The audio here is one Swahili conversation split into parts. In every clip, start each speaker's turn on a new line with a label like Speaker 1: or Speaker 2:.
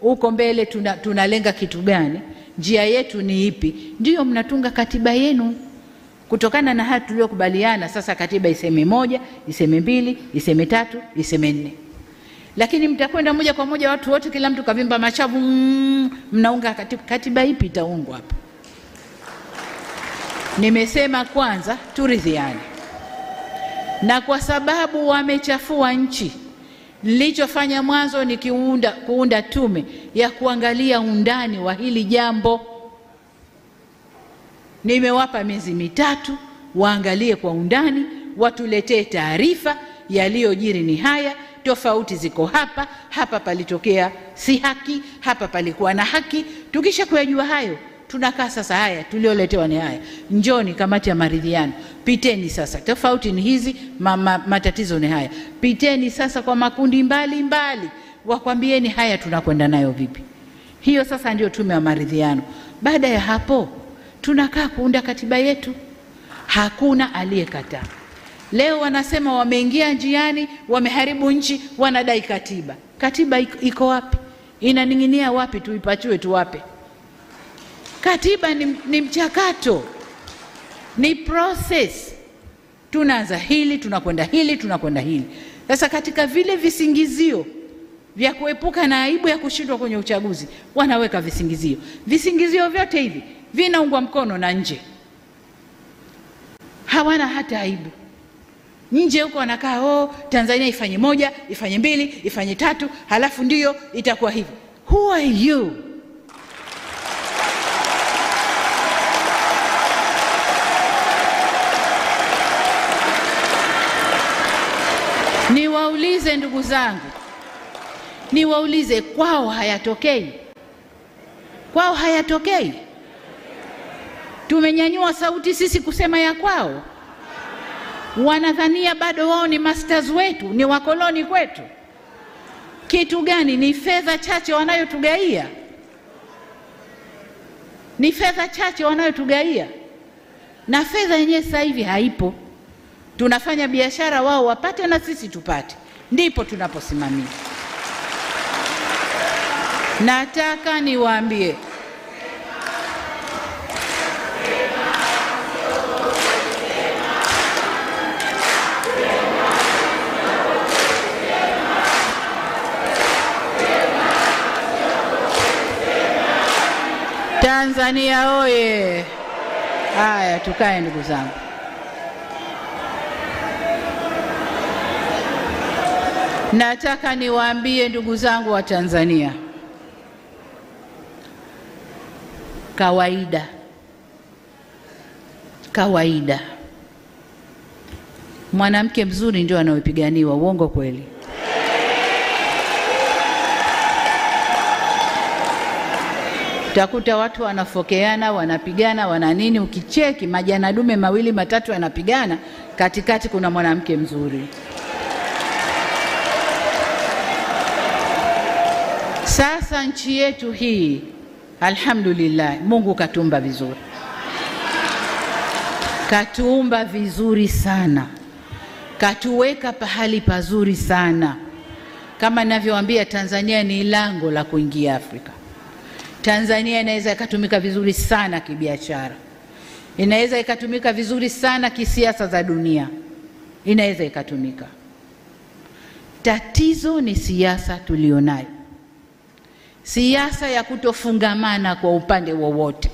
Speaker 1: uko mbele tunalenga kitu gani, njia yetu ni ipi, ndio mnatunga katiba yenu. Kutokana na haya tuliyokubaliana, sasa katiba iseme 1, iseme 2, iseme 3, iseme 4. Lakini mtakwenda moja kwa moja watu wote, kila mtu kavimba machavu, mnaunga katiba ipi itaungwa hapa? Nimesema kwanza turidhiane. Na kwa sababu wamechafua nchi, nilichofanya mwanzo ni kuunda tume ya kuangalia undani wa hili jambo. Nimewapa miezi 3 waangalie kwa undani, watuletee taarifa yaliyojiri ni haya, tofauti ziko hapa, hapa palitokea si haki, hapa palikuwa na haki. Tukisha kuyajua hayo, tunakaa sasa, haya tulioletewa ni haya, njoni kamati ya maridhiano, piteni sasa, tofauti ni hizi, matatizo ni haya, piteni sasa kwa makundi mbali, wakwambieni haya tunakwenda nayo vipi. Hiyo sasa ndio tume ya maridhiano. Baada ya hapo tunakaa kuunda katiba yetu. Hakuna aliyekataa. Leo wanasema wameingia njiani, wameharibu nchi, wanadai katiba. Katiba iko wapi? Inaning'inia wapi? Tuipachue tuwape. Katiba ni mchakato, ni process. Tunaanza hili, tunakwenda hili, tunakwenda hili. Sasa katika vile visingizio vya kuepuka na aibu ya kushindwa kwenye uchaguzi, wanaweka visingizio. Visingizio vyote hivi vinaungwa mkono na nje. Hawana hata aibu. Nje huko wanakaa, Tanzania ifanye 1, ifanye 2, ifanye 3, halafu ndio itakuwa hivyo. Who are you? Niwaulize ndugu zangu, niwaulize, kwao hayatokei? Kwao hayatokei? Tumenyanyua sauti sisi kusema ya kwao? Wanadhania bado wao ni masters wetu, ni wakoloni kwetu. Kitu gani? Ni fedha chache wanayotugaia. Ni fedha chache wanayotugaia. Na fedha yenyewe sasa hivi haipo. Tunafanya biashara, wao wapate na sisi tupate. Ndipo tunaposimamia. Nataka niwaambie, Tanzania oye! Haya, tukae ndugu zangu. Nataka niwaambie ndugu zangu wa Tanzania, kawaida mwanamke mzuri ndio anayepiganiwa. Uongo kweli? Utakuta watu wanafokeana, wanapigana, wana nini, ukicheki majana dume 2 matatu yanapigana, katikati kuna mwanamke mzuri. Sasa nchi yetu hii, alhamdulillah, Mungu katuumba vizuri. Katuumba vizuri sana. Katuweka pahali pazuri sana. Kama ninavyowaambia, Tanzania ni lango la kuingia Afrika. Tanzania inaweza ikatumika vizuri sana kibiashara. Inaweza ikatumika vizuri sana kisiasa za dunia. Inaweza ikatumika. Tatizo ni siasa tulionayo. Siasa ya kutofungamana kwa upande wowote.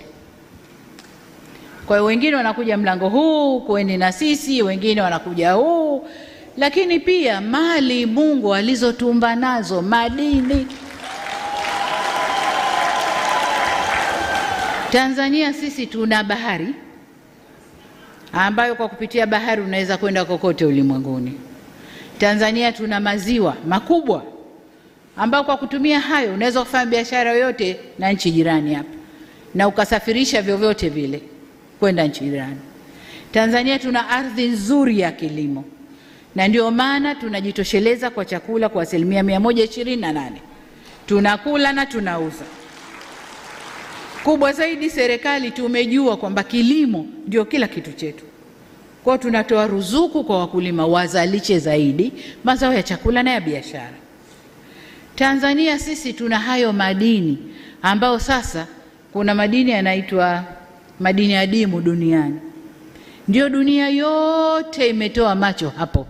Speaker 1: Kwa hiyo wengine wanakuja mlango huu, kweni na sisi, wengine wanakuja huu. Lakini pia mali Mungu alizotuumba nazo, madini. Tanzania sisi tuna bahari, ambayo kwa kupitia bahari unaweza kwenda kokote ulimwenguni. Tanzania tuna maziwa makubwa, ambao kwa kutumia hayo unaweza kufanya biashara yoyote na nchi jirani hapa, na ukasafirisha vyovyote vile kwenda nchi jirani. Tanzania tuna ardhi nzuri ya kilimo, na ndio maana tunajitosheleza kwa chakula kwa 128%. Tunakula na tunauza. Kubwa zaidi, serikali tumejua kwamba kilimo ndio kila kitu chetu. Kwa tunatoa ruzuku kwa wakulima wazalishe zaidi mazao ya chakula na ya biashara. Tanzania sisi tuna hayo madini ambao sasa kuna madini yanaitwa madini adimu duniani. Ndio dunia yote imetoa macho hapo.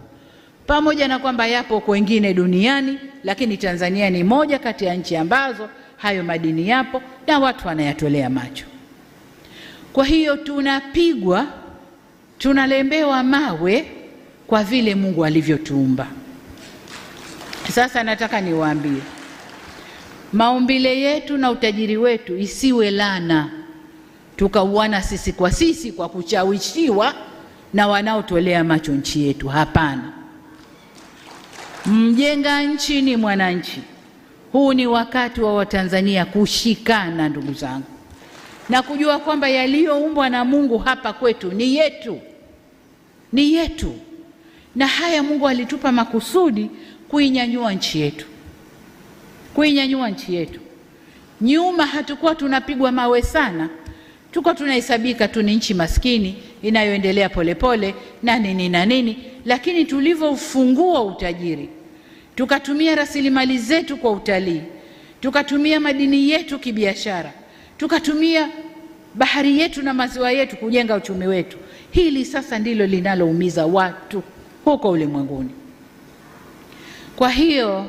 Speaker 1: Pamoja na kwamba yapo kwengine duniani, lakini Tanzania ni moja kati ya nchi ambazo hayo madini yapo na watu wanayatolea macho. Kwa hiyo tunapigwa, tunalembewa mawe kwa vile Mungu alivyotuumba. Sasa nataka niwaambie, maumbile yetu na utajiri wetu isiwe lana tukauana sisi kwa kuchawishiwa na wanaotolea macho nchi yetu. Hapana. Mjenga nchi ni mwananchi. Huu ni wakati wa Watanzania kushikana, ndugu zangu, na kujua kwamba yaliyoumbwa na Mungu hapa kwetu ni yetu, ni yetu. Na haya Mungu alitupa makusudi kuinyanyua nchi yetu, kuinyanyua nchi yetu. Nyuma hatukuwa tunapigwa mawe sana, tuko tunahesabika tu ni nchi maskini inayoendelea polepole na nini, lakini tulivyofungua utajiri, tukatumia rasilimali zetu kwa utalii, tukatumia madini yetu kibiashara, tukatumia bahari yetu na maziwa yetu kujenga uchumi wetu, hili sasa ndilo linaloumiza watu huko ulimwenguni. Kwa hiyo